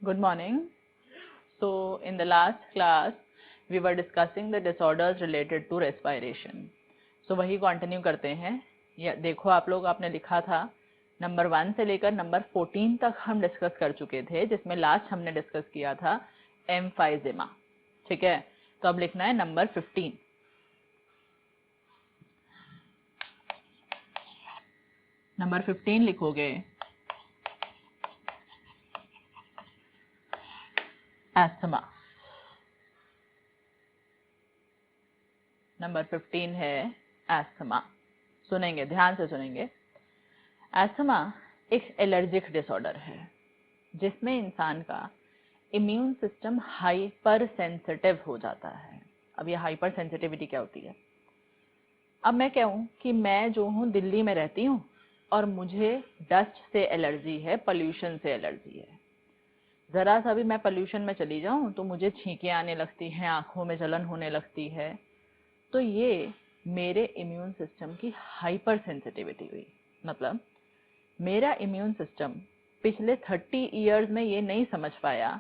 Good morning. So in the last class we were discussing the disorders related to respiration. So वही continue करते हैं. या देखो आप लोग आपने लिखा था नंबर 1 से लेकर नंबर 14 तक हम डिस्कस कर चुके थे, जिसमें लास्ट हमने डिस्कस किया था एम्फाइजेमा. ठीक है, तो अब लिखना है नंबर 15. नंबर 15 लिखोगे एस्थमा. नंबर 15 है एस्थमा. सुनेंगे, ध्यान से सुनेंगे. एस्थमा एक एलर्जिक डिसऑर्डर है जिसमें इंसान का इम्यून सिस्टम हाइपर सेंसिटिव हो जाता है. अब ये हाइपर सेंसिटिविटी क्या होती है? अब मैं कहूँ कि मैं जो हूँ दिल्ली में रहती हूँ और मुझे डस्ट से एलर्जी है, पोल्यूशन से एलर्जी है. जरा सा भी मैं पोल्यूशन में चली जाऊं तो मुझे छींकें आने लगती हैं, आंखों में जलन होने लगती है. तो ये मेरे इम्यून सिस्टम की हाइपर सेंसिटिविटी हुई. मतलब मेरा इम्यून सिस्टम पिछले 30 इयर्स में ये नहीं समझ पाया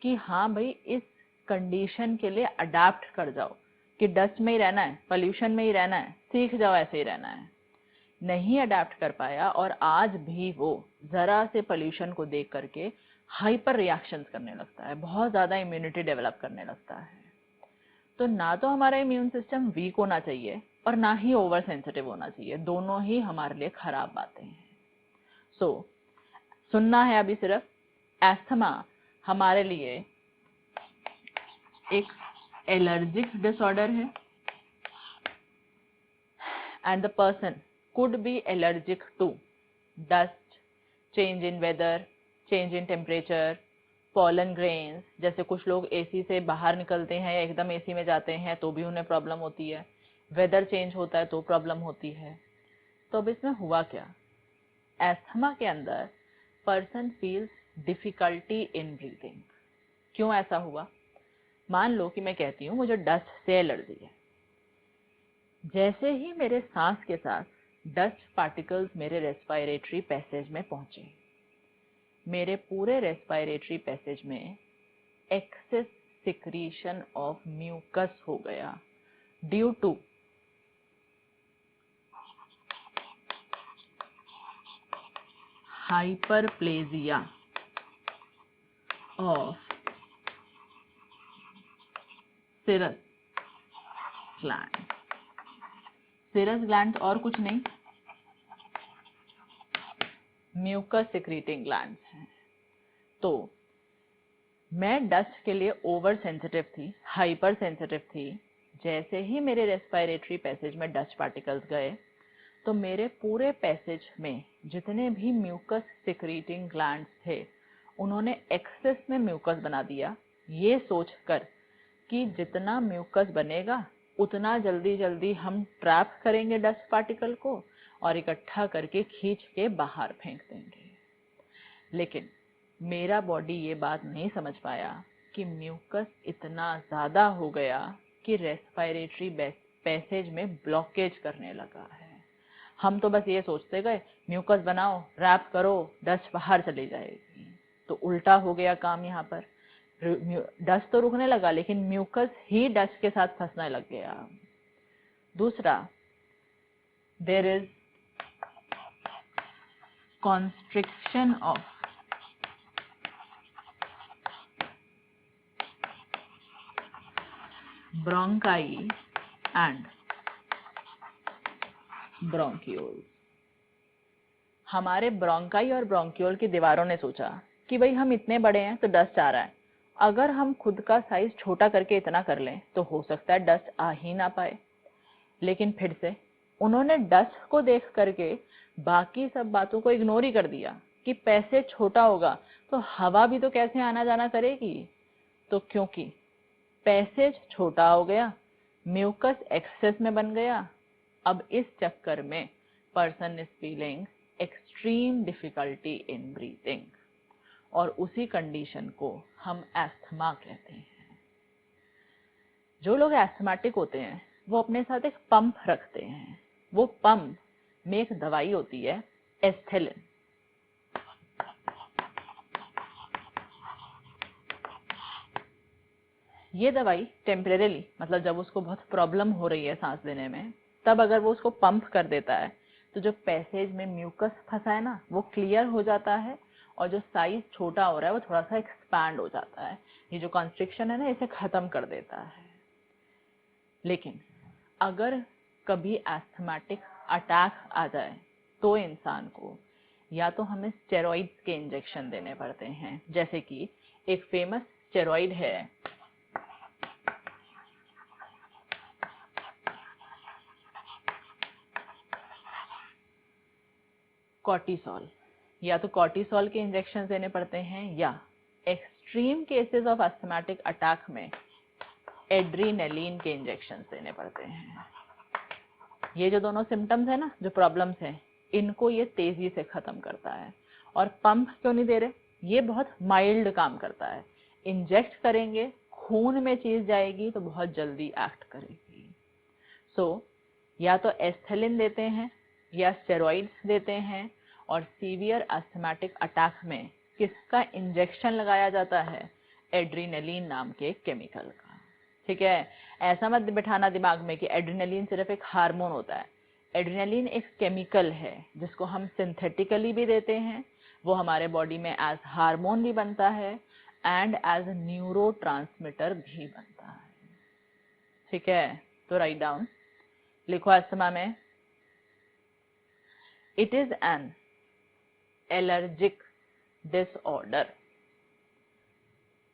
कि हाँ भाई इस कंडीशन के लिए अडेप्ट कर जाओ कि डस्ट में ही रहना है, पोल्यूशन में ही रहना है, सीख जाओ ऐसे ही रहना है. नहीं अडेप्ट कर पाया और आज भी वो जरा से पोल्यूशन को देख करके हाइपर रिएक्शंस करने लगता है, बहुत ज्यादा इम्यूनिटी डेवलप करने लगता है. तो ना तो हमारा इम्यून सिस्टम वीक होना चाहिए और ना ही ओवर सेंसिटिव होना चाहिए. दोनों ही हमारे लिए खराब बातें हैं. सो सुनना है अभी सिर्फ. एस्थमा हमारे लिए एक एलर्जिक डिसऑर्डर है and the person could be allergic to dust, change in weather, change in temperature, pollen grains. जैसे कुछ लोग एसी से बाहर निकलते हैं या एकदम एसी में जाते हैं तो भी उन्हें प्रॉब्लम होती है. वेदर चेंज होता है तो प्रॉब्लम होती है. तो अब इसमें हुआ क्या? एस्थमा के अंदर person feels difficulty in breathing. क्यों ऐसा हुआ? मान लो कि मैं कहती हूँ मुझे डस्ट से एलर्जी है. जैसे ही मेरे सांस के साथ डस्ट पार्टिकल्स मेरे रेस्पिरेटरी पैसेज में पहुंचे, मेरे पूरे रेस्पिरेटरी पैसेज में एक्सेस सिक्रीशन ऑफ म्यूकस हो गया due to hyperplasia of serous gland. Serous gland और कुछ नहीं, म्यूकस सिक्रीटिंग ग्लैंड्स हैं. तो मैं डस्ट के लिए ओवर सेंसिटिव थी, हाइपर सेंसिटिव थी. जैसे ही मेरे रेस्पिरेटरी पैसेज में डस्ट पार्टिकल्स गए तो मेरे पूरे पैसेज में जितने भी म्यूकस सिक्रीटिंग ग्लैंड्स थे उन्होंने एक्सेस में म्यूकस बना दिया, ये सोचकर कि जितना म्यूकस बनेगा उतना जल्दी जल्दी हम ट्रैप करेंगे डस्ट पार्टिकल को और इकट्ठा करके खींच के बाहर फेंक देंगे. लेकिन मेरा बॉडी ये बात नहीं समझ पाया कि म्यूकस इतना ज्यादा हो गया कि रेस्पिरेटरी पैसेज में ब्लॉकेज करने लगा है. हम तो बस ये सोचते गए म्यूकस बनाओ, रैप करो, डस्ट बाहर चली जाएगी. तो उल्टा हो गया काम. यहाँ पर डस्ट तो रुकने लगा लेकिन म्यूकस ही डस्ट के साथ फंसने लग गया. दूसरा, there is constriction of bronchi and bronchioles. हमारे ब्रोंकाई और ब्रोंक्यूल की दीवारों ने सोचा कि भाई हम इतने बड़े हैं तो डस्ट आ रहा है, अगर हम खुद का साइज छोटा करके इतना कर लें तो हो सकता है डस्ट आ ही ना पाए. लेकिन फिर से उन्होंने डस्ट को देख करके बाकी सब बातों को इग्नोर ही कर दिया कि पैसेज छोटा होगा तो हवा भी तो कैसे आना जाना करेगी. तो क्योंकि पैसेज छोटा हो गया, म्यूकस एक्सेस में बन गया. अब इस चक्कर में person is feeling extreme difficulty in breathing और उसी कंडीशन को हम एस्थमा कहते हैं. जो लोग एस्थमेटिक होते हैं वो अपने साथ एक पंप रखते हैं. वो पंप में एक दवाई होती है एस्थेलिन. ये दवाई टेम्परेली, मतलब जब उसको बहुत प्रॉब्लम हो रही है सांस लेने में, तब अगर वो उसको पंप कर देता है तो जो पैसेज में म्यूकस फंसा है ना वो क्लियर हो जाता है, और जो साइज छोटा हो रहा है वो थोड़ा सा एक्सपैंड हो जाता है। ये जो कॉन्स्ट्रिक्शन है ना इसे खत्म कर देता है। लेकिन अगर कभी एस्थमेटिक अटैक आ जाए तो इंसान को या तो हमें स्टेरॉइड्स के इंजेक्शन देने पड़ते हैं, जैसे कि एक फेमस स्टेरॉइड है कॉर्टिसोल, या तो कॉर्टिसोल के इंजेक्शन देने पड़ते हैं, या extreme cases of asthmatic attack में एड्रीनलिन के इंजेक्शन देने पड़ते हैं। ये जो दोनों सिम्टम्स है ना, जो प्रॉब्लम्स हैं, इनको ये तेजी से खत्म करता है। और पंप क्यों नहीं दे रहे, ये बहुत माइल्ड काम करता है। इंजेक्ट करेंगे, खून में चीज जाएगी तो बहुत जल्दी एक्ट करेगी। सो या तो एस्थेलिन देते हैं या स्टेरॉइड्स देते हैं, और सीवियर एस्थमेटिक अटैक में किसका इंजेक्शन लगाया जाता है, एड्रीनलिन नाम के केमिकल का। ठीक है, ऐसा मत बिठाना दिमाग में कि एड्रीनलिन सिर्फ एक हार्मोन होता है। एड्रीनलिन एक केमिकल है जिसको हम सिंथेटिकली भी देते हैं, वो हमारे बॉडी में एज हार्मोन भी बनता है एंड एज न्यूरोट्रांसमीटर भी बनता है। ठीक है, तो राइट डाउन, लिखो अस्थमा में, it is an allergic disorder.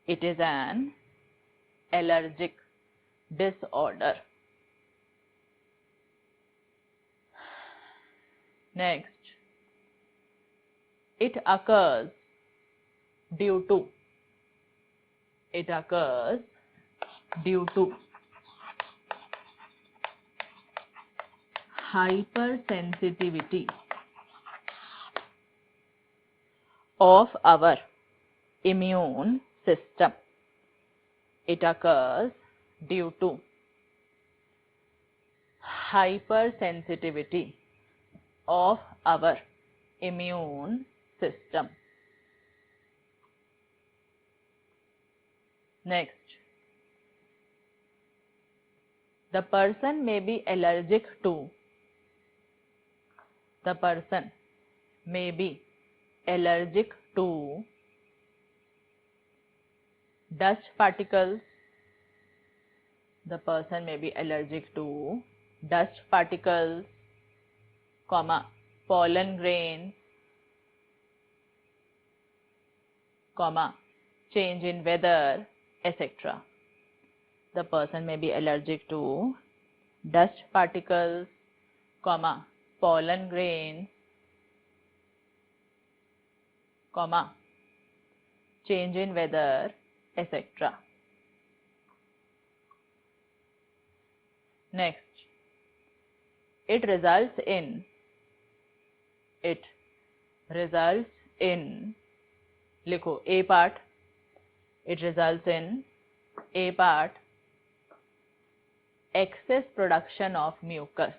It is an allergic disorder. Next, it occurs due to hypersensitivity of our immune system. It occurs due to hypersensitivity of our immune system. Next, the person may be allergic to dust particles. The person may be allergic to dust particles, comma, pollen grains, comma, change in weather, etc. The person may be allergic to dust particles, comma, pollen grains, comma, change in weather, etc. Next, it results in लिखो A part, it results in A part excess production of mucus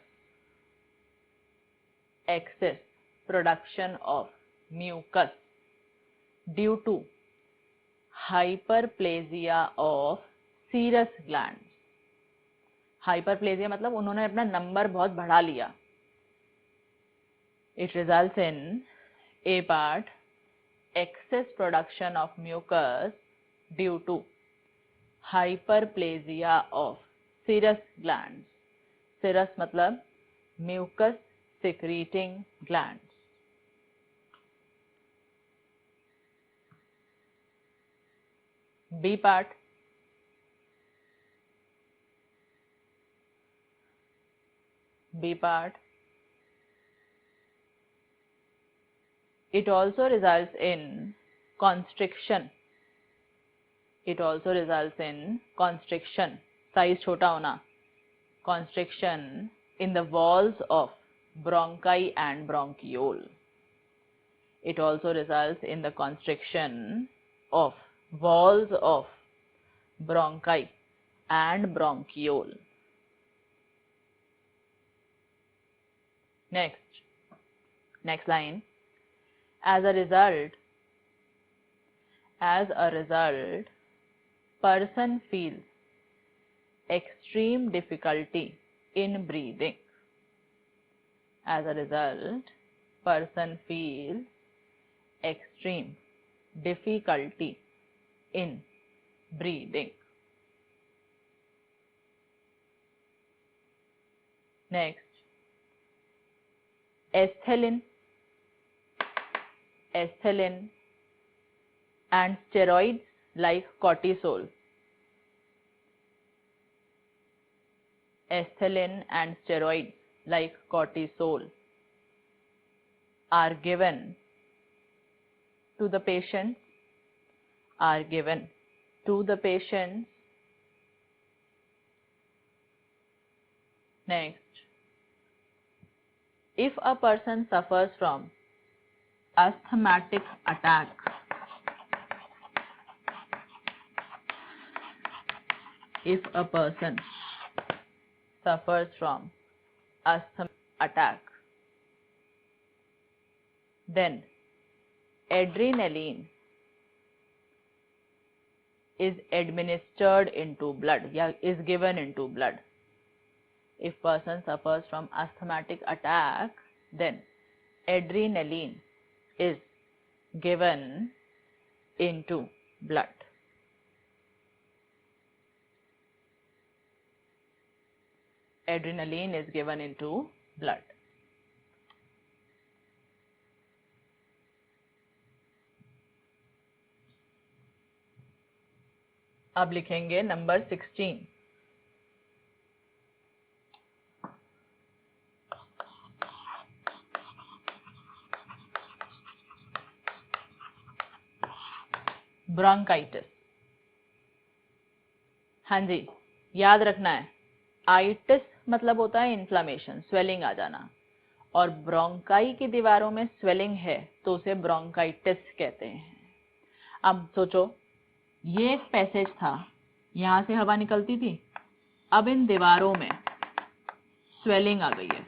due to hyperplasia of serous glands. Hyperplasia मतलब उन्होंने अपना number बहुत बढ़ा लिया। It results in A part excess production of mucus due to hyperplasia of serous glands. serous मतलब mucus secreting glands. B part, it also results in constriction. Size छोटा होना, constriction in the walls of bronchi and bronchiole. It also results in the constriction of walls of bronchi and bronchiole. Next line. As a result, person feels extreme difficulty in breathing. As a result, person feels extreme difficulty in breathing. Next, ethylene and steroids like cortisol. Ethylene and steroids like cortisol are given to the patient. Next, if a person suffers from asthmatic attack, then adrenaline is administered into blood, is given into blood. If person suffers from asthmatic attack, then adrenaline is given into blood. Adrenaline is given into blood. अब लिखेंगे number 16. Bronchitis. हाँ जी, याद रखना है, itis मतलब होता है inflammation, swelling आ जाना, और ब्रोंकाई की दीवारों में स्वेलिंग है तो उसे ब्रोंकाइटिस कहते हैं. अब सोचो, ये एक पैसेज था, यहां से हवा निकलती थी, अब इन दीवारों में स्वेलिंग आ गई है,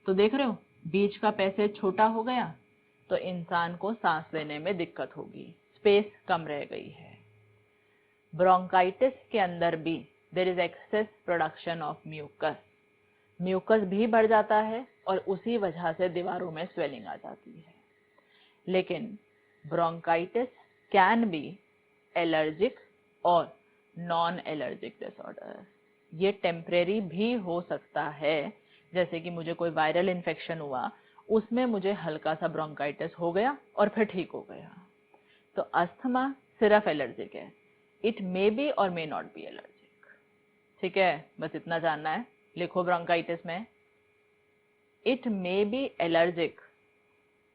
तो देख रहे हो बीच का पैसेज छोटा हो गया, तो इंसान को सांस लेने में दिक्कत होगी, स्पेस कम रह गई है. ब्रोंकाइटिस के अंदर भी there is excess production of mucus. Mucus भी बढ़ जाता है और उसी वजह से दीवारों में स्वेलिंग आ जाती है. लेकिन ब्रोंकाइटिस कैन बी एलर्जिक और नॉन एलर्जिक डिसऑर्डर. ये टेम्परेरी भी हो सकता है, जैसे कि मुझे कोई वायरल इन्फेक्शन हुआ, उसमें मुझे हल्का सा ब्रोंकाइटिस हो गया और फिर ठीक हो गया. तो अस्थमा सिर्फ एलर्जिक है. इट मे बी और मे नॉट बी एलर्जिक. ठीक है, बस इतना जानना है. लिखो ब्रोंकाइटिस में इट मे बी एलर्जिक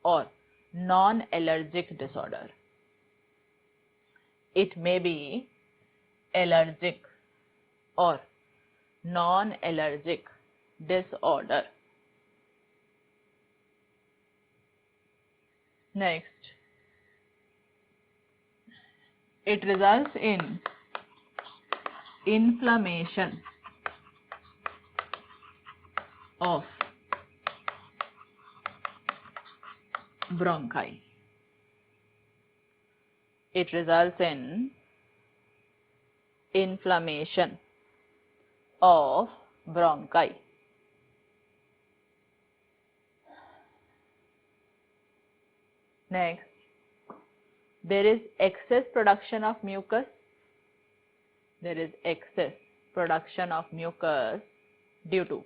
और non allergic disorder. It may be allergic और non allergic disorder. Next, it results in inflammation of bronchi. It results in inflammation of bronchi. Next, there is excess production of mucus. There is excess production of mucus due to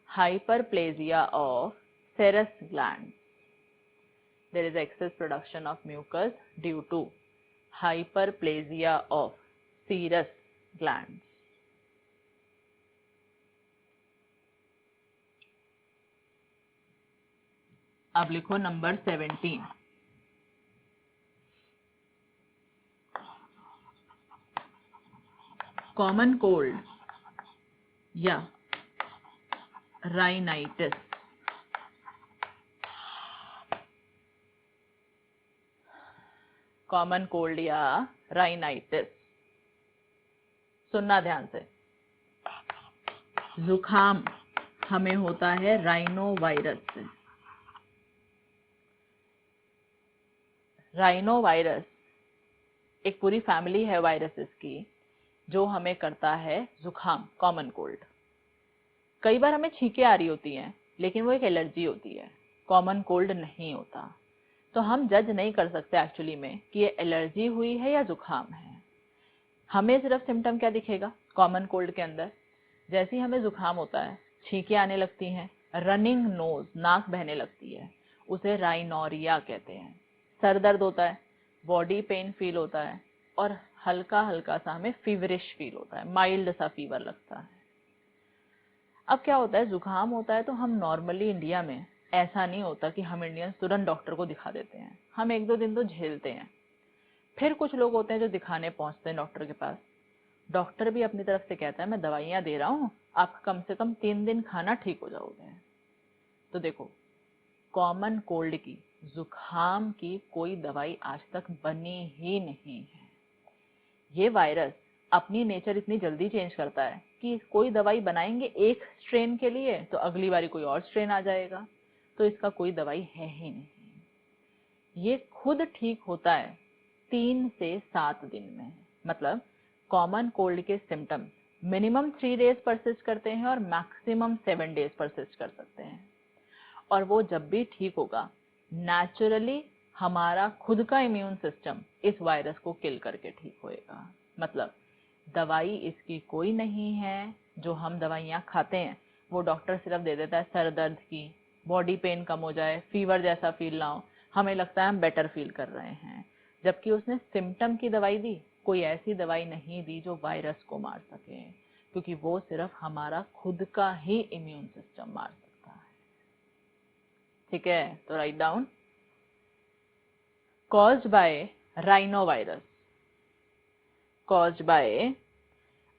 hyperplasia of serous glands. There is excess production of mucus due to hyperplasia of serous glands. अब लिखो number 17. Common cold या rhinitis. Common cold या rhinitis. सुनना ध्यान से. जुखाम हमें होता है राइनो वायरस से. राइनो वायरस एक पूरी फैमिली है वायरसेस की, जो हमें करता है जुकाम, कॉमन कोल्ड। कई बार हमें छींकें आ रही होती हैं, लेकिन वो एक एलर्जी होती है, कॉमन कोल्ड नहीं होता। तो हम जज नहीं कर सकते एक्चुअली में कि ये एलर्जी हुई है या जुकाम है। हमें सिर्फ सिम्टम क्या दिखेगा कॉमन कोल्ड के अंदर, जैसे ही हमें जुकाम होता है, छींकें आने लगती हैं, रनिंग नोज, नाक बहने लगती है, उसे राइनोरिया कहते हैं। सर दर्द होता है, बॉडी पेन फील होता है, और हल्का हल्का सा हमें फीवरिश फील होता है, माइल्ड सा फीवर लगता है। अब क्या होता है, जुकाम होता है तो हम नॉर्मली इंडिया में ऐसा नहीं होता कि हम इंडियंस तुरंत डॉक्टर को दिखा देते हैं, हम 1-2 दिन तो झेलते हैं। फिर कुछ लोग होते हैं जो दिखाने पहुंचते हैं डॉक्टर के पास, डॉक्टर भी अपनी तरफ से कहता है मैं दवाइयां दे रहा हूँ, आप कम से कम 3 दिन खाना, ठीक हो जाओगे। तो देखो, कॉमन कोल्ड की, जुकाम की कोई दवाई आज तक बनी ही नहीं है। ये वायरस अपनी नेचर इतनी जल्दी चेंज करता है कि कोई दवाई बनाएंगे एक स्ट्रेन के लिए तो अगली बारी कोई और स्ट्रेन आ जाएगा, तो इसका कोई दवाई है ही नहीं। ये खुद ठीक होता है 3 से 7 दिन में। मतलब कॉमन कोल्ड के सिम्टम्स मिनिमम 3 डेज परसिस्ट करते हैं और मैक्सिमम 7 डेज परसिस्ट कर सकते हैं। और वो जब भी ठीक होगा, नेचुरली हमारा खुद का इम्यून सिस्टम इस वायरस को किल करके ठीक होएगा। मतलब दवाई इसकी कोई नहीं है। जो हम दवाइयाँ खाते हैं वो डॉक्टर सिर्फ दे देता है सर दर्द की, बॉडी पेन कम हो जाए, फीवर जैसा फील ना हो, हमें लगता है हम बेटर फील कर रहे हैं, जबकि उसने सिम्टम की दवाई दी, कोई ऐसी दवाई नहीं दी जो वायरस को मार सके, क्योंकि वो सिर्फ हमारा खुद का ही इम्यून सिस्टम मार सकता है। ठीक है, तो write down, caused by rhinovirus, caused by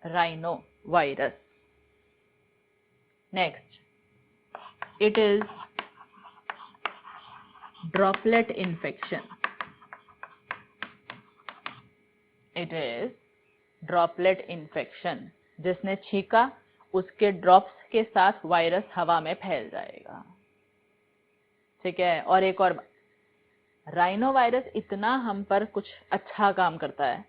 rhinovirus. Next, it is droplet infection. It is droplet infection. जिसने छींका उसके ड्रॉप्स के साथ वायरस हवा में फैल जाएगा। ठीक है, और एक और, राइनो वायरस इतना हम पर कुछ अच्छा काम करता है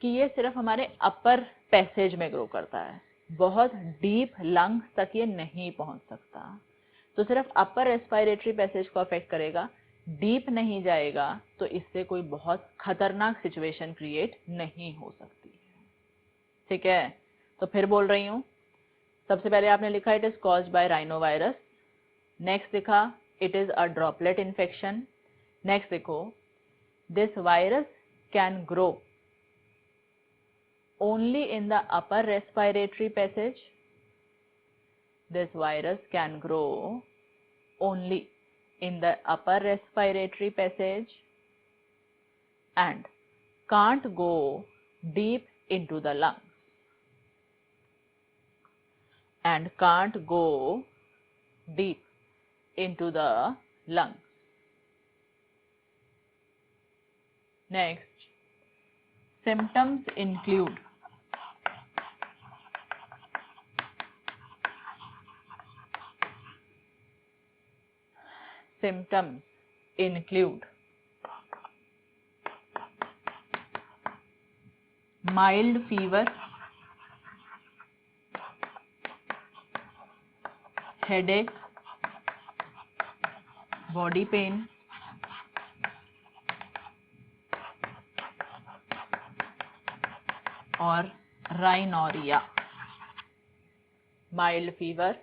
कि ये सिर्फ हमारे अपर पैसेज में ग्रो करता है, बहुत डीप लंग्स तक ये नहीं पहुंच सकता, तो सिर्फ अपर रेस्पिरेटरी पैसेज को अफेक्ट करेगा, डीप नहीं जाएगा, तो इससे कोई बहुत खतरनाक सिचुएशन क्रिएट नहीं हो सकती है। ठीक है, तो फिर बोल रही हूँ, सबसे पहले आपने लिखा it is caused by rhino virus, next लिखा it is a droplet infection, next देखो, this virus can grow only in the upper respiratory passage, this virus can grow only in the upper respiratory passage and can't go deep into the lungs, and can't go deep into the lungs. Next, symptoms include mild fever, headache, body pain, और rhinorrhea. Mild fever,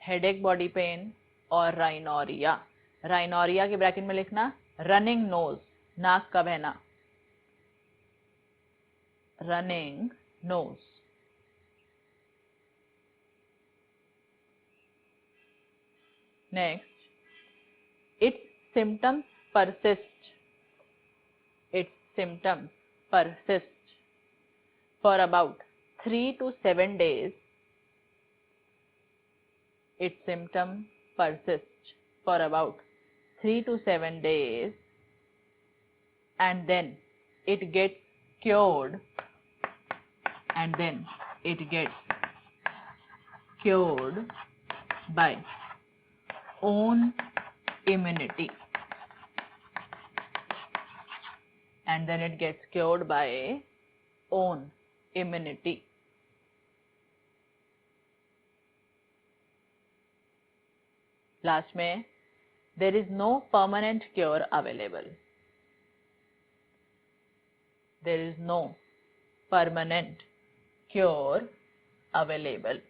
headache, body pain और rhinorrhoea. Rhinorrhoea के bracket में लिखना running nose, नाक का बहना, running nose. Next, its symptoms persist. Its symptoms persist for about 3 to 7 days. Its symptoms persist for about 3 to 7 days, and then it gets cured, and then it gets cured by own immunity, and then it gets cured by own immunity. Last में there is no permanent cure available. There is no permanent cure available.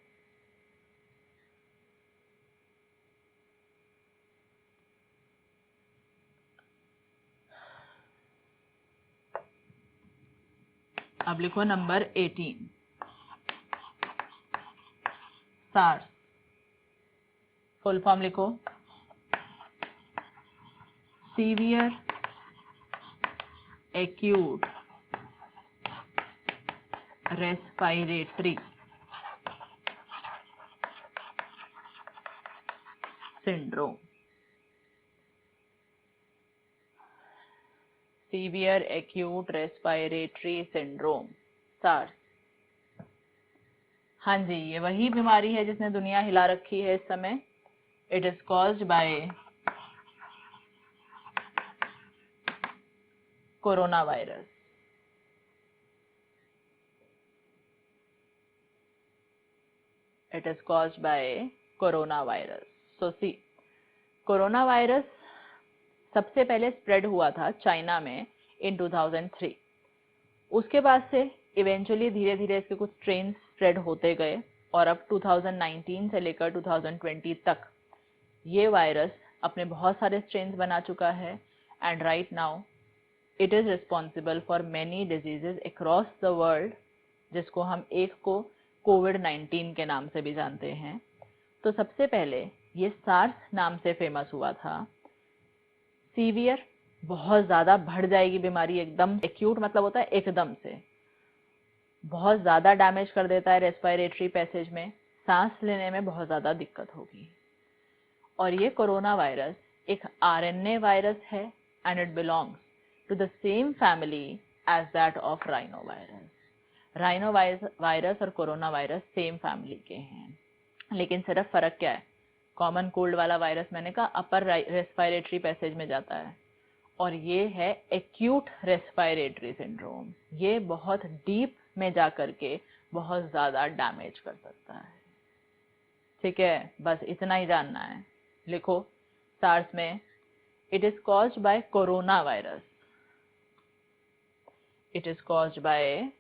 अब लिखो number 18, SARS. Full form लिखो, severe acute respiratory syndrome. Severe acute respiratory syndrome, SARS. हाँ जी, ये वही बीमारी है जिसने दुनिया हिला रखी है इस समय। It is caused by corona virus. It is caused by corona virus. So see, corona virus सबसे पहले स्प्रेड हुआ था चाइना में इन 2003। उसके बाद से इवेंचुअली धीरे धीरे इसके कुछ स्ट्रेन स्प्रेड होते गए और अब 2019 से लेकर 2020 तक ये वायरस अपने बहुत सारे स्ट्रेन्स बना चुका है। And right now it is responsible for many diseases across the world, जिसको हम एक को कोविड-19 के नाम से भी जानते हैं। तो सबसे पहले ये सार्स नाम से फेमस हुआ था। सीवियर, बहुत ज्यादा बढ़ जाएगी बीमारी एकदम। एक्यूट मतलब होता है एकदम से, बहुत ज्यादा डैमेज कर देता है रेस्पिरेटरी पैसेज में, सांस लेने में बहुत ज्यादा दिक्कत होगी। और ये कोरोना वायरस एक आरएनए वायरस है and it belongs to the same family as that of rhino virus. Rhino virus और कोरोना वायरस सेम फैमिली के हैं, लेकिन सिर्फ फर्क क्या है? कॉमन कोल्ड वाला वायरस मैंने कहा अपर रेस्पिरेटरी पैसेज में जाता है, और ये है एक्यूट रेस्पिरेटरी सिंड्रोम। ये बहुत डीप में जा करके बहुत ज्यादा डैमेज कर सकता है। ठीक है, बस इतना ही जानना है। लिखो सार्स में it is caused by corona virus. It is caused by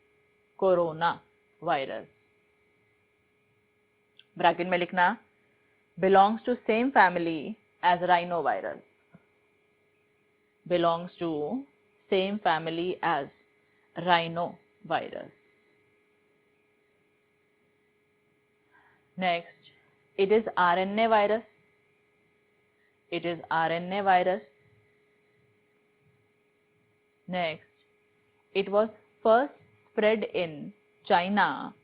corona virus. Bracket में लिखना belongs to same family as rhinovirus. Belongs to same family as rhinovirus. Next, it is RNA virus. It is RNA virus. Next, it was first spread in China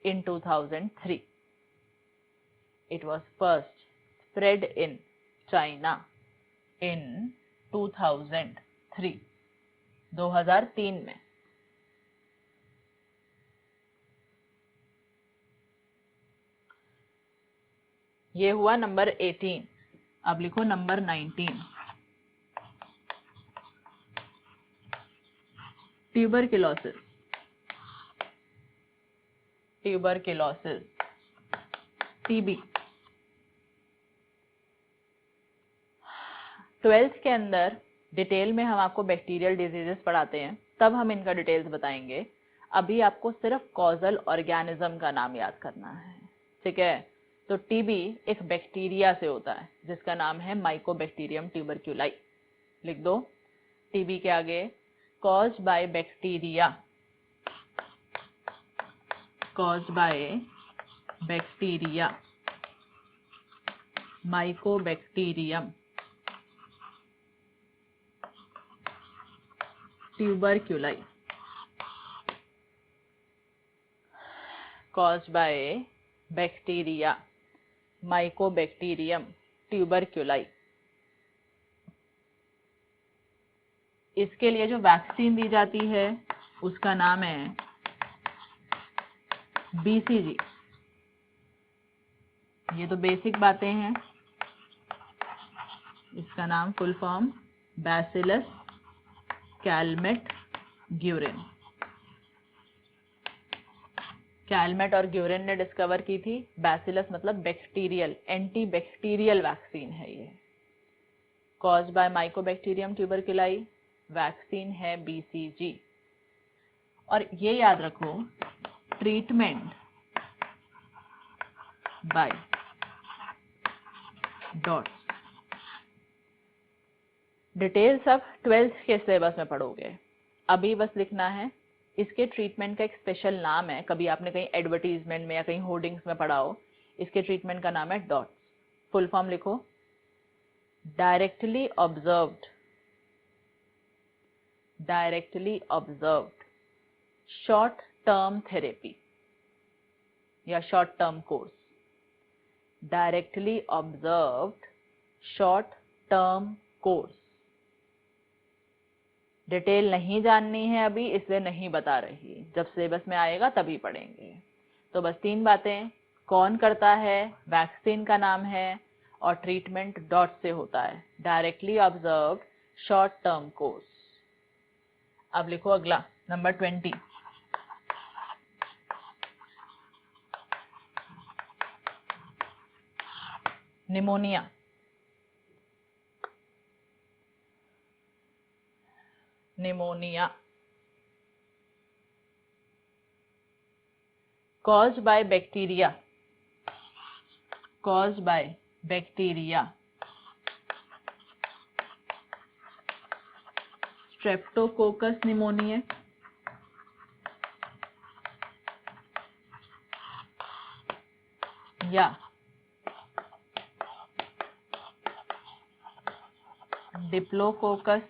in 2003. It was first spread in China in 2003. 2003 में। ये हुआ number 18। अब लिखो number 19, tuberculosis. Tuberculosis, TB. 12th के अंदर detail में हम आपको बैक्टीरियल डिजीजेस पढ़ाते हैं, तब हम इनका डिटेल्स बताएंगे। अभी आपको सिर्फ कॉजल ऑर्गेनिज्म का नाम याद करना है। ठीक है, तो टीबी एक बैक्टीरिया से होता है जिसका नाम है माइकोबैक्टीरियम ट्यूबरक्यूलाई। लिख दो टीबी के आगे caused by bacteria. Caused by bacteria, mycobacterium tuberculi. caused by bacteria, mycobacterium tuberculi। इसके लिए जो वैक्सीन दी जाती है उसका नाम है बीसीजी। ये तो बेसिक बातें हैं। इसका नाम full form bacillus Calmette Guérin. Calmette और ग्यूरिन ने डिस्कवर की थी। बैसिलस मतलब बैक्टीरियल, एंटी बैक्टीरियल वैक्सीन है ये। कॉज्ड बाय माइकोबैक्टीरियम ट्यूबरकुलाई, वैक्सीन है BCG। और ये याद रखो, ट्रीटमेंट बाय डॉट्स। डिटेल्स अब 12th के सिलेबस में पढ़ोगे, अभी बस लिखना है। इसके ट्रीटमेंट का एक स्पेशल नाम है, कभी आपने कहीं एडवर्टीजमेंट में या कहीं होर्डिंग्स में पढ़ा हो। इसके ट्रीटमेंट का नाम है डॉट्स। फुल फॉर्म लिखो, directly observed short term therapy या short term course. Directly observed short term course. Detail नहीं जाननी है अभी, इसलिए नहीं बता रही, जब सिलेबस में आएगा तभी पढ़ेंगे। तो बस 3 बातें, कौन करता है, वैक्सीन का नाम है, और ट्रीटमेंट डॉट से होता है, directly observed short term course. अब लिखो अगला, number 20। Pneumonia. Pneumonia caused by bacteria, caused by bacteria, Streptococcus pneumoniae, या Diplococcus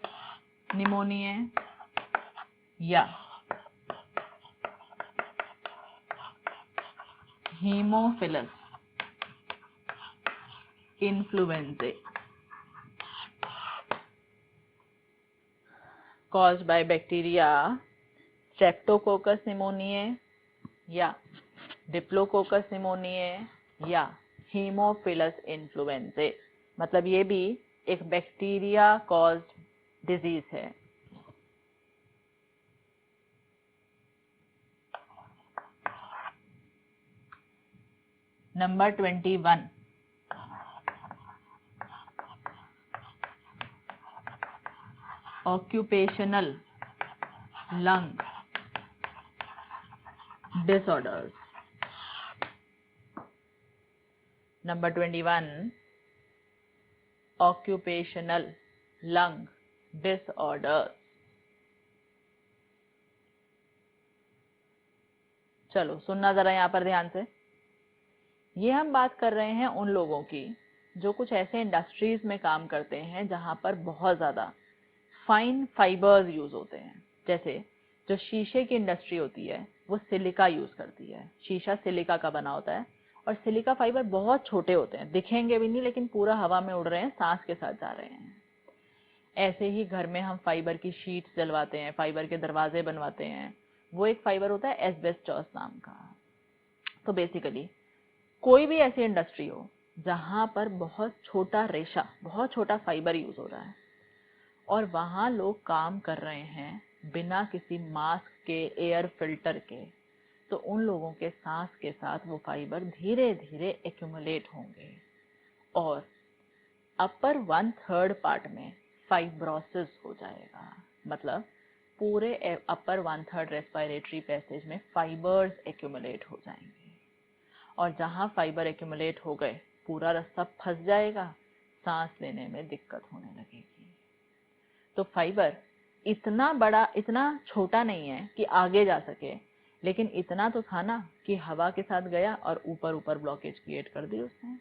pneumoniae, या Haemophilus influenzae, caused by bacteria, Streptococcus pneumoniae, या Diplococcus pneumoniae, या Haemophilus influenzae। मतलब ये भी एक बैक्टीरिया कॉज्ड डिजीज है। Number 21, occupational lung disorders। Number 21, occupational lung disorders। चलो सुनना जरा यहाँ पर ध्यान से। ये हम बात कर रहे हैं उन लोगों की जो कुछ ऐसे इंडस्ट्रीज में काम करते हैं जहां पर बहुत ज्यादा फाइन फाइबर्स यूज होते हैं। जैसे जो शीशे की इंडस्ट्री होती है वो सिलिका यूज करती है। शीशा सिलिका का बना होता है और सिलिका फाइबर बहुत छोटे होते हैं, दिखेंगे भी नहीं लेकिन पूरा हवा में उड़ रहे हैं, सांस के साथ जा रहे हैं। ऐसे ही घर में हम फाइबर की शीट्स जलवाते हैं, फाइबर के दरवाजे बनवाते हैं, वो एक फाइबर होता है एस्बेस्टॉस नाम का। तो बेसिकली कोई भी ऐसी इंडस्ट्री हो जहां पर बहुत छोटा रेशा, बहुत छोटा फाइबर यूज हो रहा है और वहां लोग काम कर रहे हैं बिना किसी मास्क के, एयर फिल्टर के, तो उन लोगों के सांस के साथ वो फाइबर धीरे धीरे एक्यूमुलेट होंगे और अपर 1/3 पार्ट में फाइब्रोसिस हो जाएगा। मतलब पूरे अपर 1/3 रेस्पिरेटरी पैसेज में फाइबर्स एक्यूमुलेट हो जाएंगे और जहां फाइबर एक्यूमुलेट हो गए पूरा रास्ता फंस जाएगा, सांस लेने में दिक्कत होने लगेगी। तो फाइबर इतना बड़ा, इतना छोटा नहीं है कि आगे जा सके, लेकिन इतना तो था ना कि हवा के साथ गया और ऊपर ऊपर ब्लॉकेज क्रिएट कर दी उसने।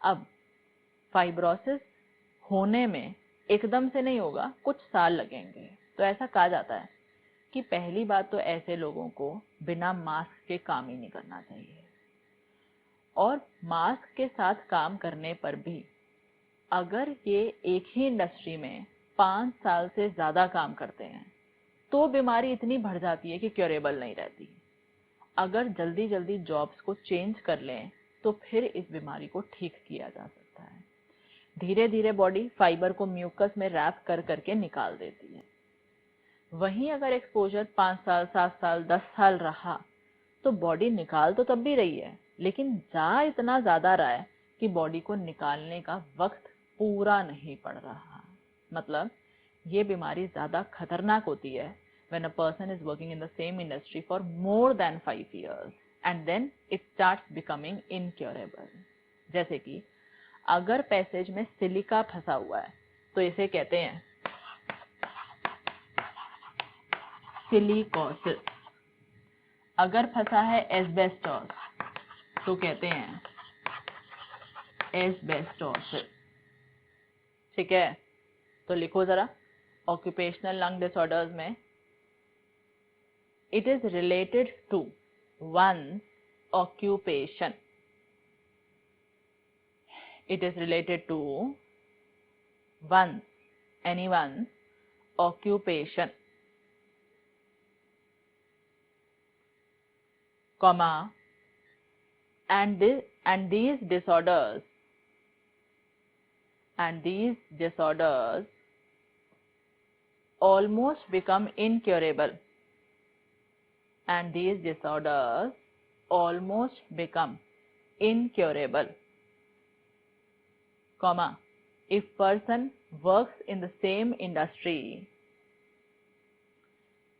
अब फाइब्रोसिस होने में एकदम से नहीं होगा, कुछ साल लगेंगे। तो ऐसा कहा जाता है कि पहली बात तो ऐसे लोगों को बिना मास्क के काम ही नहीं करना चाहिए, और मास्क के साथ काम करने पर भी अगर ये एक ही इंडस्ट्री में 5 साल से ज्यादा काम करते हैं तो बीमारी इतनी बढ़ जाती है कि क्योरेबल नहीं रहती। अगर जल्दी जल्दी जॉब्स को चेंज कर लें तो फिर इस बीमारी को ठीक किया जा सकता है। धीरे धीरे बॉडी फाइबर को म्यूकस में रैप कर करके निकाल देती है। वहीं अगर एक्सपोजर 5 साल, 7 साल, 10 साल रहा तो बॉडी निकाल तो तब भी रही है, लेकिन जा इतना ज्यादा रहा है कि बॉडी को निकालने का वक्त पूरा नहीं पड़ रहा। मतलब ये बीमारी ज्यादा खतरनाक होती है when a person is working in the same industry for more than 5 years and then it starts becoming incurable। जैसे कि अगर पैसेज में सिलिका फंसा हुआ है तो इसे कहते हैं सिलिकोसिस। अगर फंसा है एस्बेस्टोस तो कहते हैं एस्बेस्टोसिस। ठीक है, तो लिखो जरा, ऑक्यूपेशनल लंग डिसऑर्डर्स में it is related to one's occupation। It is related to anyone's occupation, comma, and these disorders almost become incurable, and these disorders almost become incurable, comma, if person works in the same industry,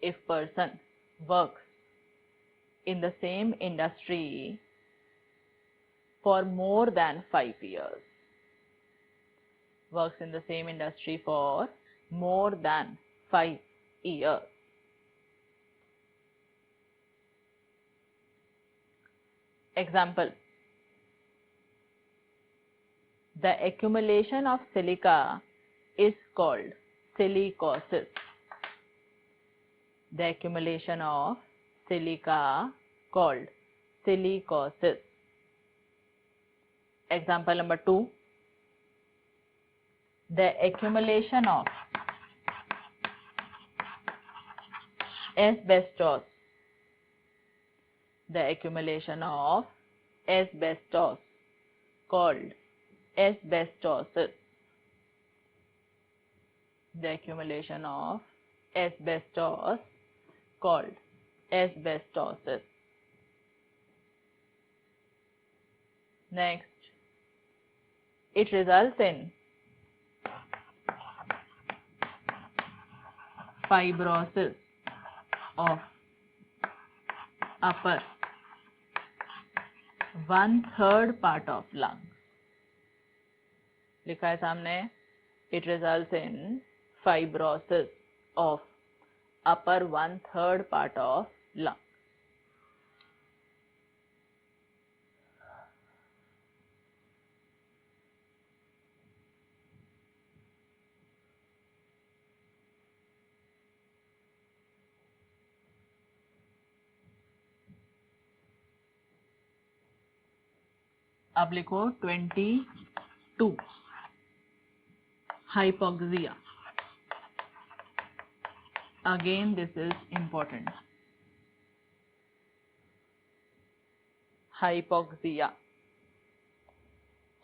if person works in the same industry for more than 5 years, works in the same industry for more than 5 years। Example, the accumulation of silica is called silicosis। The accumulation of silica called silicosis। Example number 2, the accumulation of asbestos, the accumulation of asbestos called asbestosis। The accumulation of asbestos called asbestosis। Next, it results in fibrosis of upper 1/3 part of lungs। लिखा है सामने, it results in fibrosis of upper 1/3 part of lung। अब लिखो 22, hypoxia। Again this is important, hypoxia।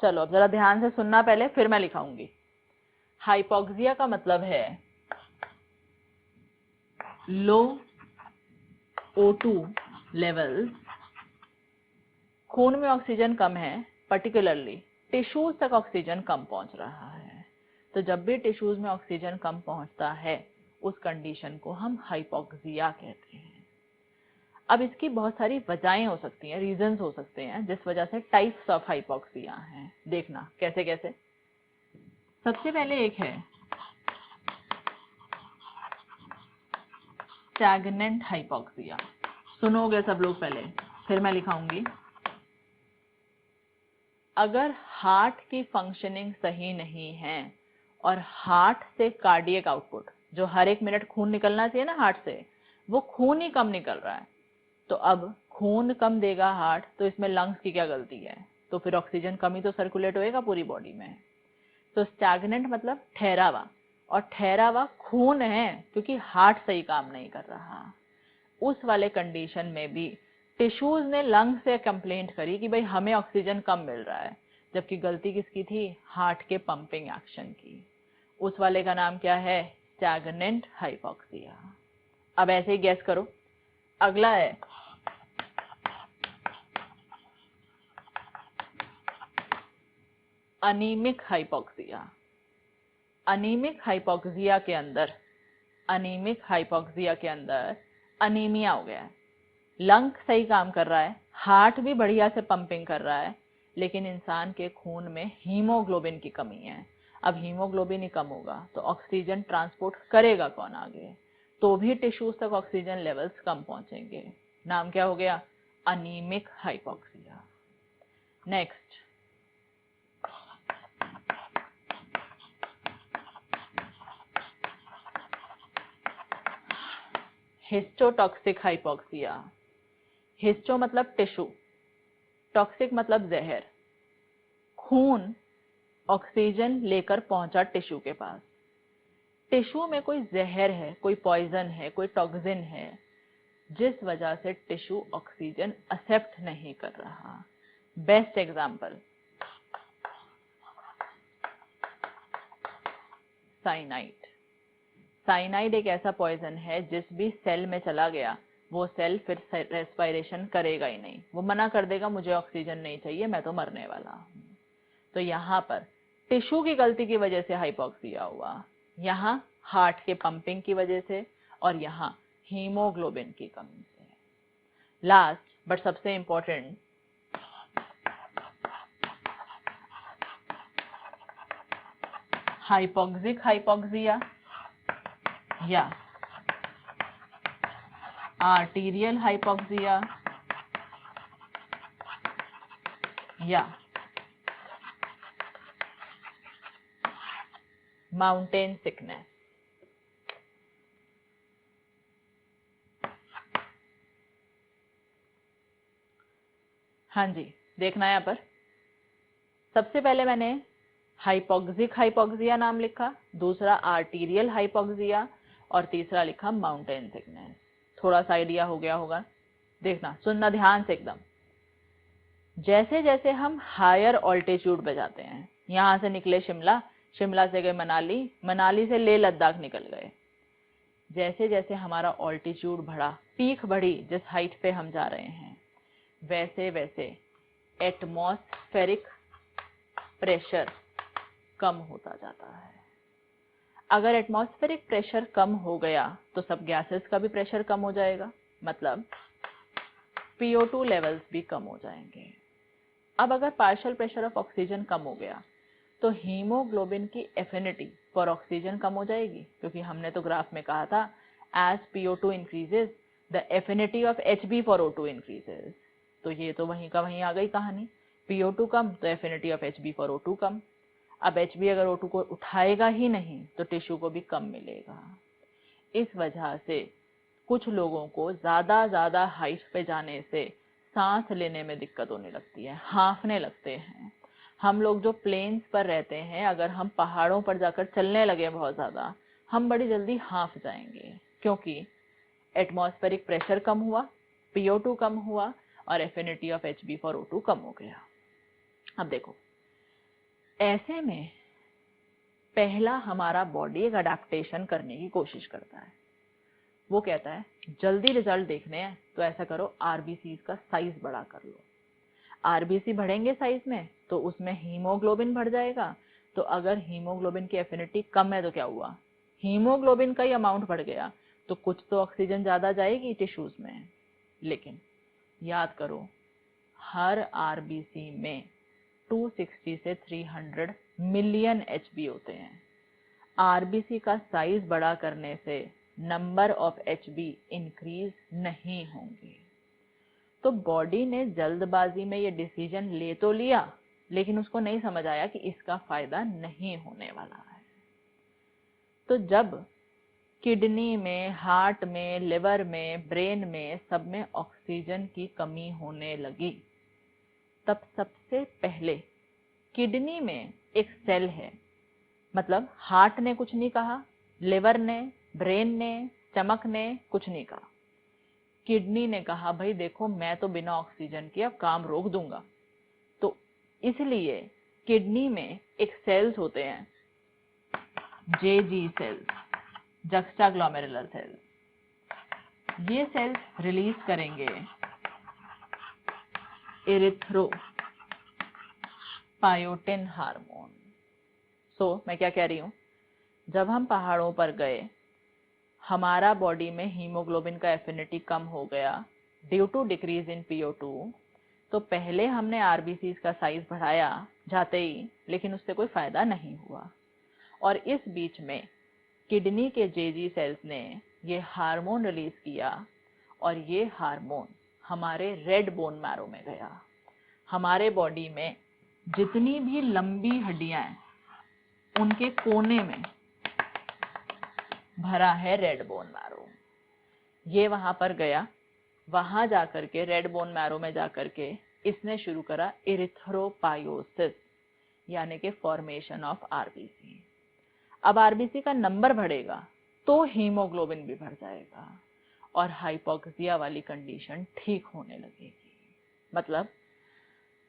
चलो अब जरा ध्यान से सुनना पहले, फिर मैं लिखाऊंगी। हाइपोक्सिया का मतलब है लो O2 लेवल्स, खून में ऑक्सीजन कम है, पर्टिकुलरली टिश्यूज तक ऑक्सीजन कम पहुंच रहा है। तो जब भी टिश्यूज में ऑक्सीजन कम पहुंचता है उस कंडीशन को हम हाइपोक्सिया कहते हैं। अब इसकी बहुत सारी वजहें हो सकती हैं, रीजंस हो सकते हैं जिस वजह से टाइप्स ऑफ हाइपोक्सिया हैं। देखना कैसे कैसे। सबसे पहले एक है स्टैग्नेंट हाइपोक्सिया। सुनोगे सब लोग पहले, फिर मैं लिखाऊंगी। अगर हार्ट की फंक्शनिंग सही नहीं है और हार्ट से कार्डियक आउटपुट, जो हर एक मिनट खून निकलना चाहिए ना हार्ट से, वो खून ही कम निकल रहा है, तो अब खून कम देगा हार्ट, तो इसमें लंग्स की क्या गलती है? तो फिर ऑक्सीजन कम ही तो सर्कुलेट होएगा पूरी बॉडी में। तो स्टैग्नेंट मतलब ठहरा हुआ, और ठहरा हुआ खून है क्योंकि हार्ट सही काम नहीं कर रहा। उस वाले कंडीशन में भी टिश्यूज ने लंग से कंप्लेंट करी कि भाई हमें ऑक्सीजन कम मिल रहा है, जबकि गलती किसकी थी? हार्ट के पंपिंग एक्शन की। उस वाले का नाम क्या है? Stagnant hypoxia. अब ऐसे ही गैस करो। अगला है अनीमिक हाइपोक्सिया। अनीमिक हाइपोक्सिया के अंदर अनीमिया हो गया है। लंग सही काम कर रहा है, हार्ट भी बढ़िया से पंपिंग कर रहा है, लेकिन इंसान के खून में हीमोग्लोबिन की कमी है। अब हीमोग्लोबिन ही कम होगा तो ऑक्सीजन ट्रांसपोर्ट करेगा कौन आगे? तो भी टिश्यूज तक ऑक्सीजन लेवल्स कम पहुंचेंगे। नाम क्या हो गया? Anaemic hypoxia. Next, histotoxic hypoxia. Histo मतलब टिश्यू, टॉक्सिक मतलब जहर। खून ऑक्सीजन लेकर पहुंचा टिश्यू के पास, टिश्यू में कोई जहर है, कोई पॉइजन है, कोई टॉक्सिन है, जिस वजह से टिश्यू ऑक्सीजन एक्सेप्ट नहीं कर रहा। Best example cyanide. साइनाइड एक ऐसा पॉइजन है जिस भी सेल में चला गया वो सेल फिर रेस्पिरेशन करेगा ही नहीं, वो मना कर देगा मुझे ऑक्सीजन नहीं चाहिए, मैं तो मरने वाला हूं। तो यहाँ पर टिश्यू की गलती की वजह से हाइपोक्सिया हुआ, यहाँ हार्ट के पंपिंग की वजह से, और यहाँ हीमोग्लोबिन की कमी से। लास्ट बट सबसे इंपॉर्टेंट, हाइपोक्सिक हाइपोक्सिया या आर्टीरियल हाइपोक्सिया या माउंटेन सिकनेस। हाँ जी, देखना है यहाँ पर। सबसे पहले मैंने हाइपोक्सिक हाइपोक्सिया नाम लिखा, दूसरा आर्टीरियल हाइपोक्सिया, और तीसरा लिखा माउंटेन सिकनेस। थोड़ा सा आइडिया हो गया होगा। देखना, सुनना ध्यान से एकदम। जैसे जैसे हम हायर ऑल्टीट्यूड पे जाते हैं, यहां से निकले शिमला, शिमला से गए मनाली, मनाली से लेह लद्दाख निकल गए, जैसे जैसे हमारा ऑल्टीट्यूड बढ़ा, पीक बढ़ी, जिस हाइट पे हम जा रहे हैं, वैसे वैसे एटमॉस्फेरिक प्रेशर कम होता जाता है। अगर एटमॉस्फेरिक प्रेशर कम हो गया तो सब गैसेस का भी प्रेशर कम हो जाएगा, मतलब PO2 लेवल्स भी कम हो जाएंगे। अब अगर पार्शियल प्रेशर ऑफ ऑक्सीजन कम हो गया तो हीमोग्लोबिन की एफिनिटी फॉर ऑक्सीजन कम हो जाएगी, क्योंकि हमने तो ग्राफ में कहा था as PO2 increases the affinity of Hb for O2 increases. तो ये तो वहीं का वहीं आ गई कहानी, PO2 कम तो affinity of Hb for O2 कम। अब Hb अगर O2 को उठाएगा ही नहीं तो टिश्यू को भी कम मिलेगा। इस वजह से कुछ लोगों को ज्यादा हाइट पे जाने से सांस लेने में दिक्कत होने लगती है, हांफने लगते हैं। हम लोग जो प्लेन्स पर रहते हैं, अगर हम पहाड़ों पर जाकर चलने लगे बहुत ज्यादा, हम बड़ी जल्दी हांफ जाएंगे, क्योंकि एटमॉस्फेरिक प्रेशर कम हुआ, PO2 कम हुआ, और affinity of Hb for O2 कम हो गया। अब देखो, ऐसे में पहला हमारा बॉडी एक अडेप्टेशन करने की कोशिश करता है। वो कहता है जल्दी रिजल्ट देखने हैं तो ऐसा करो, आरबीसी का साइज बड़ा कर लो। आरबीसी बढ़ेंगे साइज में तो उसमें हीमोग्लोबिन बढ़ जाएगा। तो अगर हीमोग्लोबिन की एफिनिटी कम है तो क्या हुआ, हीमोग्लोबिन का ही अमाउंट बढ़ गया, तो कुछ तो ऑक्सीजन ज्यादा जाएगी टिश्यूज में। लेकिन याद करो, हर आरबीसी में 260 से 300 मिलियन Hb होते हैं। आरबीसी का साइज बड़ा करने से नंबर ऑफ Hb इंक्रीज नहीं होंगे। तो बॉडी ने जल्दबाजी में ये डिसीजन ले तो लिया, लेकिन उसको नहीं समझ आया कि इसका फायदा नहीं होने वाला है। तो जब किडनी में, हार्ट में, लिवर में, ब्रेन में, सब में ऑक्सीजन की कमी होने लगी, तब सबसे पहले किडनी में एक सेल है, मतलब हार्ट ने कुछ नहीं कहा, लिवर ने, ब्रेन ने, स्टमक ने कुछ नहीं कहा, किडनी ने कहा भाई देखो मैं तो बिना ऑक्सीजन के अब काम रोक दूंगा। तो इसलिए किडनी में एक सेल्स होते हैं, JG सेल्स, जक्स्टाग्लोमेरुलर सेल्स। ये सेल्स रिलीज करेंगे पायोटिन हार्मोन। मैं क्या कह रही हूँ, जब हम पहाड़ों पर गए, हमारा बॉडी में हीमोग्लोबिन का एफिनिटी कम हो गया due to decrease in PO2, तो पहले हमने आरबीसी का साइज बढ़ाया जाते ही, लेकिन उससे कोई फायदा नहीं हुआ। और इस बीच में किडनी के जेजी सेल्स ने ये हार्मोन रिलीज किया, और ये हार्मोन हमारे रेड बोन मैरो में गया। हमारे बॉडी में जितनी भी लंबी हड्डियां हैं, उनके कोने में भरा है रेड बोन मैरो। ये वहां पर गया, वहां जाकर के रेड बोन मैरो में जाकर के इसने शुरू करा इरिथ्रोपायोसिस, यानी कि फॉर्मेशन ऑफ आरबीसी। अब आरबीसी का नंबर बढ़ेगा तो हीमोग्लोबिन भी बढ़ जाएगा और हाइपोक्सिया वाली कंडीशन ठीक होने लगेगी। मतलब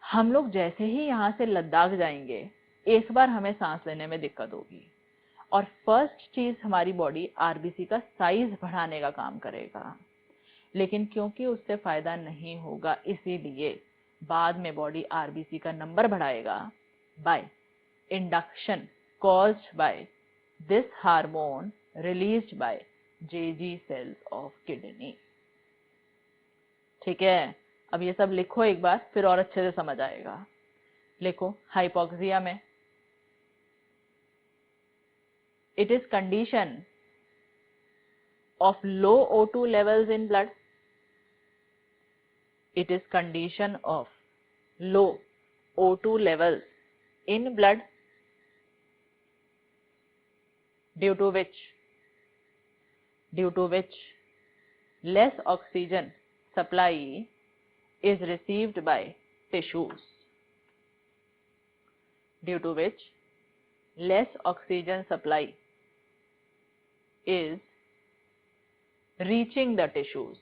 हम लोग जैसे ही यहाँ से लद्दाख जाएंगे, एक बार हमें सांस लेने में दिक्कत होगी, और फर्स्ट चीज हमारी बॉडी आरबीसी का साइज बढ़ाने का काम करेगा, लेकिन क्योंकि उससे फायदा नहीं होगा, इसीलिए बाद में बॉडी आरबीसी का नंबर बढ़ाएगा by induction caused by this hormone released by JG cells of kidney। ठीक है, अब ये सब लिखो एक बार, फिर और अच्छे से समझ आएगा। लिखो, हाइपोक्सिया में it is condition of low O2 levels in blood। It is condition of low O2 levels in blood due to which less oxygen supply is received by tissues, due to which less oxygen supply is reaching the tissues,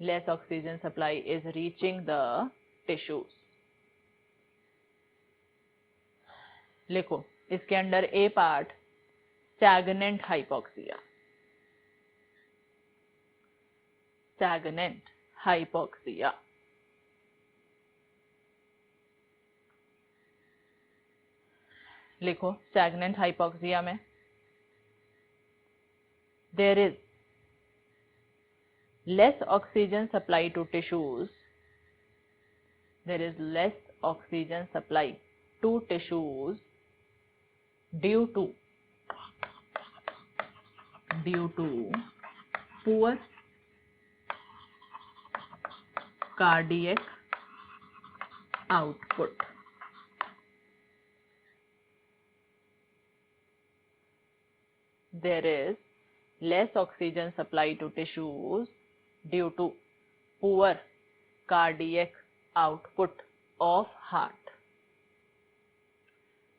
less oxygen supply is reaching the tissues। लिखो, इसके under ए part stagnant hypoxia, stagnant hypoxia। लिखो, stagnant hypoxia में there is less oxygen supply to tissues, there is less oxygen supply to tissues due to poor cardiac output। There is less oxygen supply to tissues due to poor cardiac output of heart,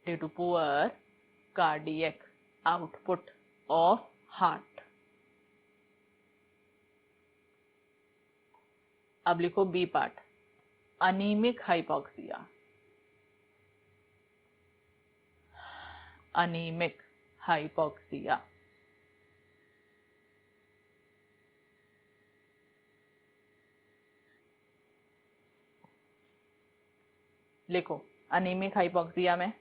due to poor cardiac output of heart। अब लिखो B part, anaemic hypoxia, anaemic hypoxia. लिखो, anaemic hypoxia में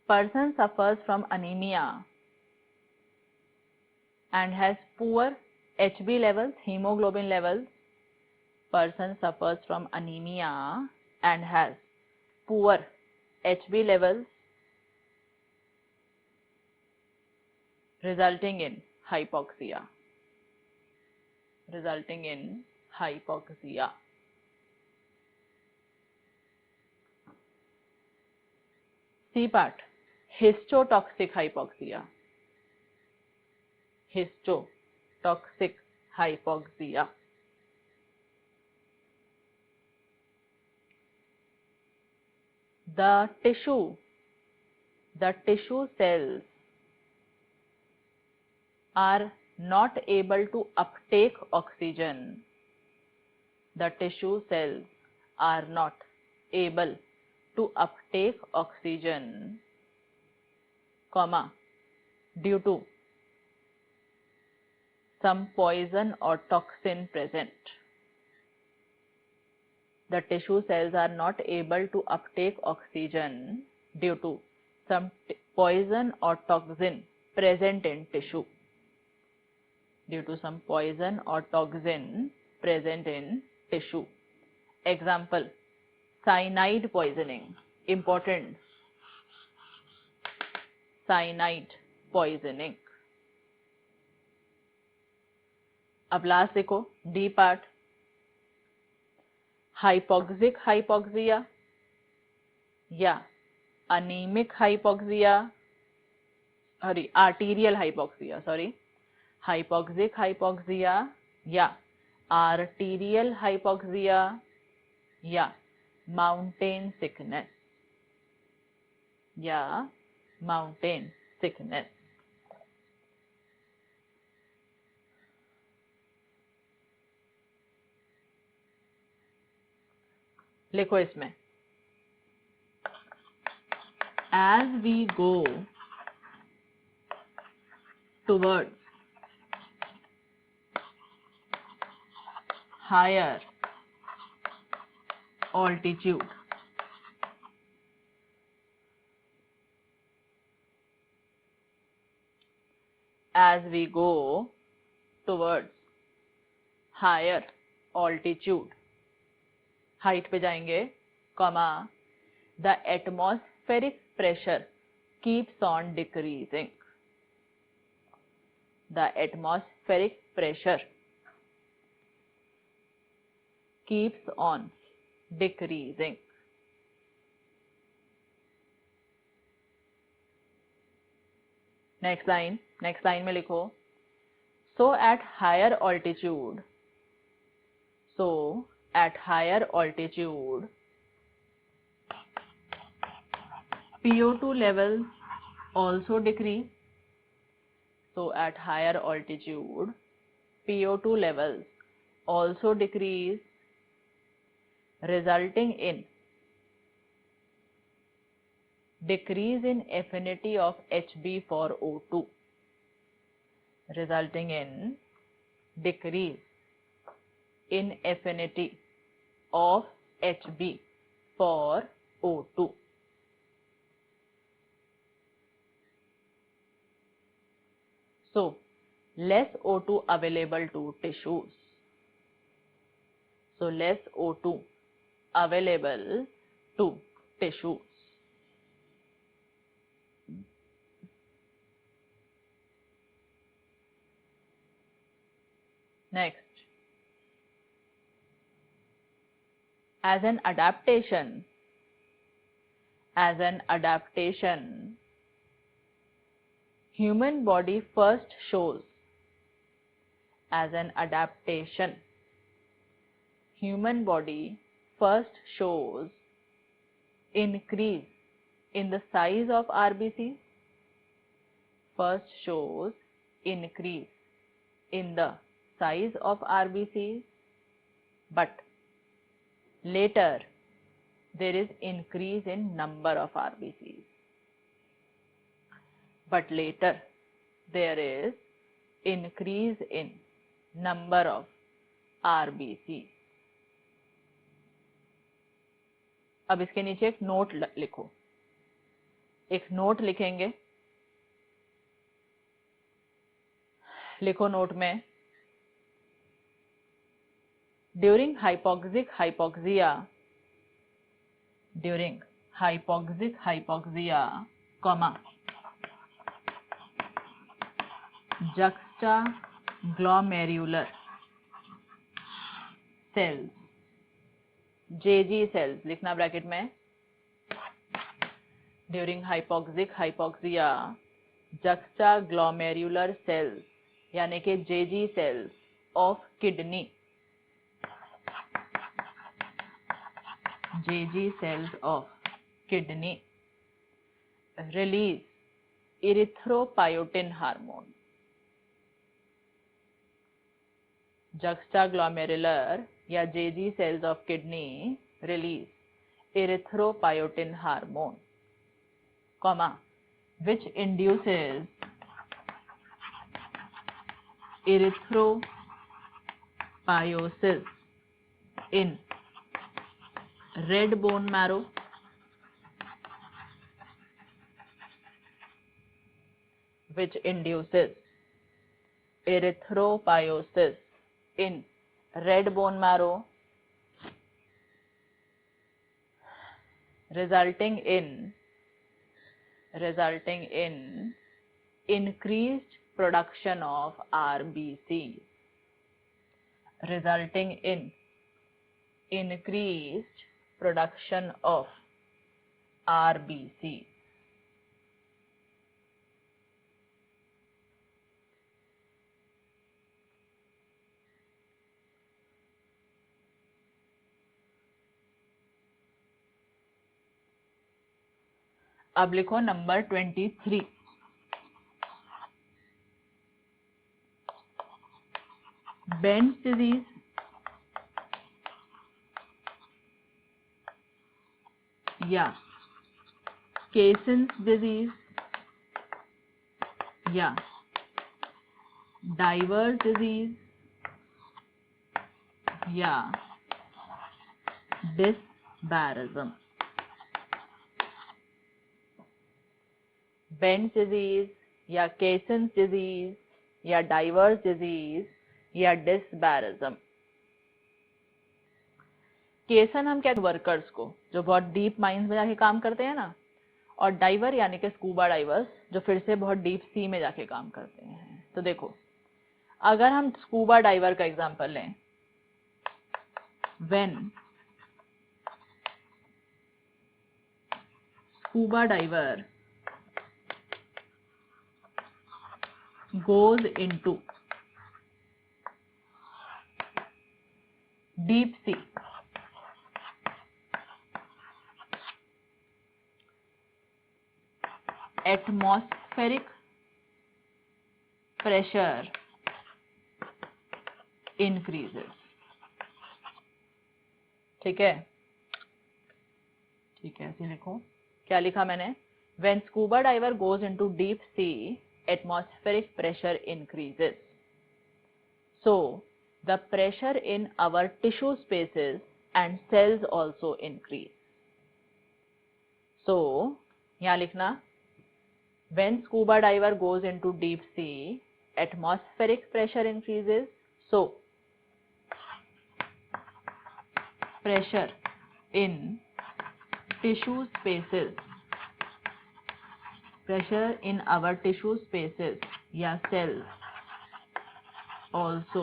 person suffers from anemia and has poor HB levels, hemoglobin levels। Person suffers from anemia and has poor HB levels, resulting in hypoxia, resulting in hypoxia। C part, histotoxic hypoxia, histotoxic hypoxia। The tissue cells are not able to uptake oxygen, the tissue cells are not able to uptake oxygen, comma, due to some poison or toxin present, the tissue cells are not able to uptake oxygen due to some poison or toxin present in tissue. Due to some poison or toxin present in tissue. Example, cyanide poisoning. Important. Cyanide poisoning. अब last देखो D part, hypoxic hypoxia या anaemic hypoxia, arterial hypoxia, hypoxic hypoxia या arterial hypoxia या mountain sickness या mountain sickness. लिखो इसमें, as we go towards higher altitude, as we go towards higher altitude, height पे जाएंगे, comma, the atmospheric pressure keeps on decreasing. The atmospheric pressure keeps on decreasing. Next line में लिखो, so at higher altitude, PO2 levels also decrease. So at higher altitude, PO2 levels also decrease, resulting in decrease in affinity of Hb for O2. Resulting in decrease in affinity of Hb for O2. So, less O2 available to tissues. So, less O2 available to tissues. Next, as an adaptation, human body first shows, increase in the size of RBCs, but later there is increase in number of RBCs. अब इसके नीचे एक note लिखो, एक note लिखेंगे, लिखो note में, during hypoxic hypoxia, comma, juxtaglomerular cells, JG cells लिखना ब्रैकेट में, during hypoxic hypoxia juxtaglomerular cells यानी कि JG cells of kidney, release erythropoietin hormone. Juxtaglomerular या JG cells of kidney release erythropoietin hormone, comma, which induces erythropoiesis in red bone marrow, which induces erythropoiesis in red bone marrow, resulting in increased production of RBCs, resulting in increased production of RBCs. अब लिखो number 23, बेंस disease या केसन्स disease या diverse disease या डिसबैरिज्म। बेंस disease या केसन्स disease या diverse disease या डिसबैरिज्म। केसन हम क्या वर्कर्स को जो बहुत डीप माइंस में जाके काम करते हैं ना, और डाइवर यानी कि स्कूबा डाइवर्स जो फिर से बहुत डीप सी में जाके काम करते हैं। तो देखो, अगर हम स्कूबा डाइवर का एग्जांपल लें, when scuba driver goes into deep sea, atmospheric pressure increases। ठीक है, ऐसे लिखो। क्या लिखा मैंने? When scuba diver goes into deep sea, atmospheric pressure increases. So, the pressure in our tissue spaces and cells also increase. So, यहाँ लिखना, when scuba diver goes into deep sea, atmospheric pressure increases. So, pressure in tissue spaces, pressure in our tissue spaces या cells also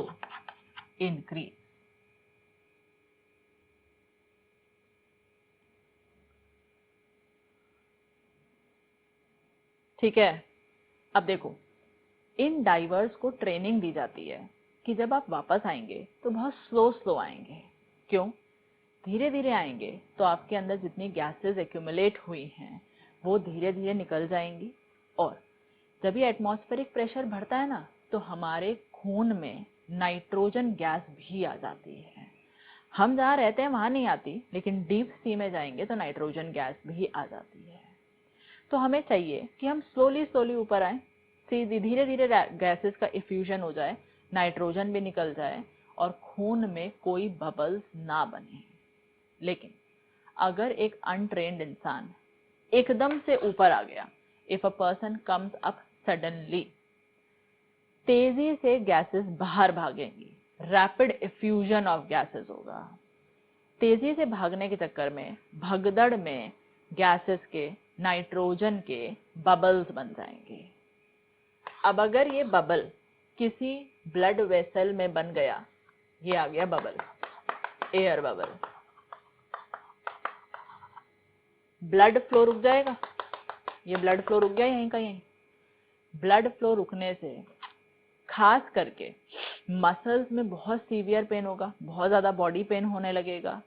increase। ठीक है, अब देखो, in diverse को training दी जाती है कि जब आप वापस आएंगे तो बहुत स्लो आएंगे। क्यों? धीरे धीरे आएंगे तो आपके अंदर जितनी गैसेस एक्यूमुलेट हुई हैं वो धीरे धीरे निकल जाएंगी, और जब ये एटमॉस्फेरिक प्रेशर बढ़ता है ना, तो हमारे खून में नाइट्रोजन गैस भी आ जाती है। हम जहाँ रहते हैं वहां नहीं आती, लेकिन डीप सी में जाएंगे तो नाइट्रोजन गैस भी आ जाती है। तो हमें चाहिए कि हम स्लोली ऊपर आए, धीरे धीरे गैसेस का इफ्यूजन हो जाए, नाइट्रोजन भी निकल जाए और खून में कोई बबल्स ना बने। लेकिन अगर एक अनट्रेन्ड इंसान एकदम से ऊपर आ गया, if a person comes up suddenly, तेजी से गैसेस बाहर भागेंगी, रैपिड इफ्यूजन ऑफ गैसेस होगा। तेजी से भागने के चक्कर में भगदड़ में गैसेस के, नाइट्रोजन के बबल्स बन जाएंगे। अब अगर ये बबल किसी ब्लड वेसल में बन गया, ये आ गया bubble, air bubble, blood flow रुक जाएगा। ये ब्लड फ्लो रुक गया यहीं का यहीं। ब्लड फ्लो रुकने से खास करके मसल्स में बहुत सीवियर पेन होगा, बहुत ज्यादा बॉडी पेन होने लगेगा,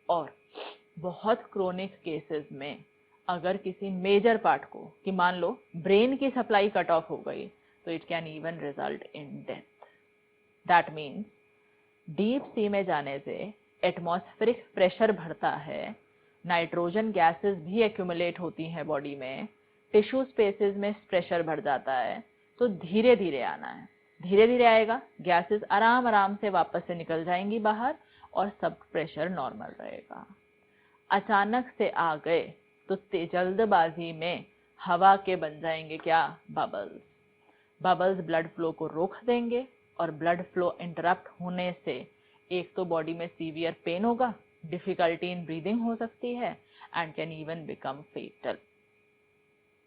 और बहुत क्रोनिक केसेस में अगर किसी मेजर पार्ट को, कि मान लो ब्रेन की सप्लाई कट ऑफ हो गई, तो it can even result in death. That means deep sea में जाने से एटमॉस्फेरिक प्रेशर बढ़ता है, नाइट्रोजन गैसेस भी एक्यूमुलेट होती हैं बॉडी में, टिश्यू स्पेसेस में प्रेशर बढ़ जाता है। तो धीरे धीरे आना है, धीरे धीरे आएगा, गैसेस आराम से वापस से निकल जाएंगी बाहर और सब प्रेशर नॉर्मल रहेगा। अचानक से आ गए तो जल्दबाजी में हवा के बन जाएंगे क्या? बबल्स। बबल्स ब्लड फ्लो को रोक देंगे और ब्लड फ्लो इंटरप्ट होने से एक तो बॉडी में सीवियर पेन होगा, डिफिकल्टी इन ब्रीदिंग हो सकती है and can even become fatal.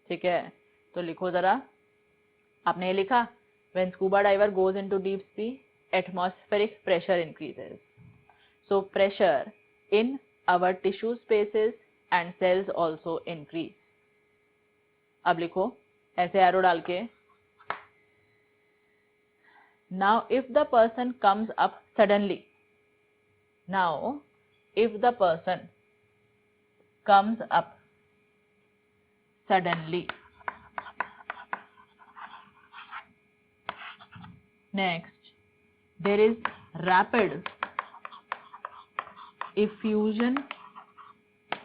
ठीक है, तो लिखो जरा। आपने ये लिखा, when scuba diver goes into deep sea atmospheric pressure increases, so pressure in our tissue spaces and cells also increase. अब लिखो ऐसे एरो डाल के, now if the person comes up suddenly, now if the person comes up suddenly, next there is rapid effusion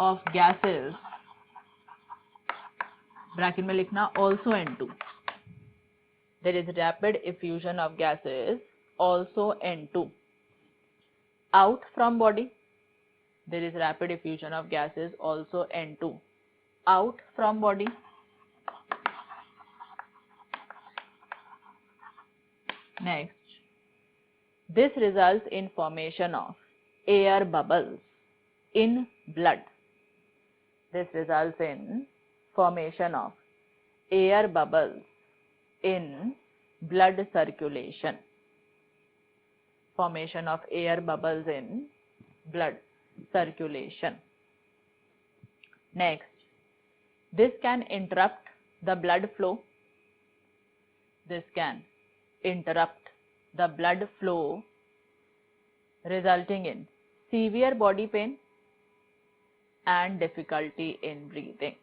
of gases, bracket में लिखना also N2, there is rapid effusion of gases also N2 out from body, there is rapid effusion of gases also N2 out from body. Next, this results in formation of air bubbles in blood. This results in formation of air bubbles in blood circulation. Formation of air bubbles in blood circulation. Next, this can interrupt the blood flow. This can interrupt the blood flow, resulting in severe body pain and difficulty in breathing.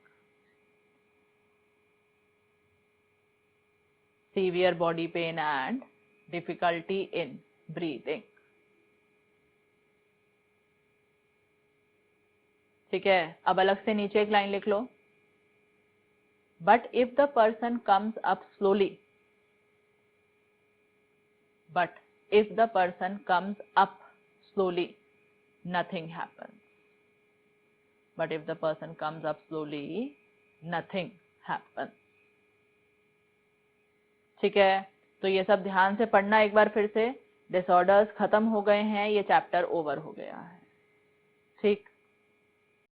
Severe body pain and difficulty in breathing. ठीक है, अब अलग से नीचे एक line लिख लो, but if the person comes up slowly, but if the person comes up slowly, nothing happens. But if the person comes up slowly, nothing happens. ठीक है, तो ये सब ध्यान से पढ़ना एक बार फिर से। डिसऑर्डर्स खत्म हो गए हैं, ये चैप्टर ओवर हो गया है। ठीक,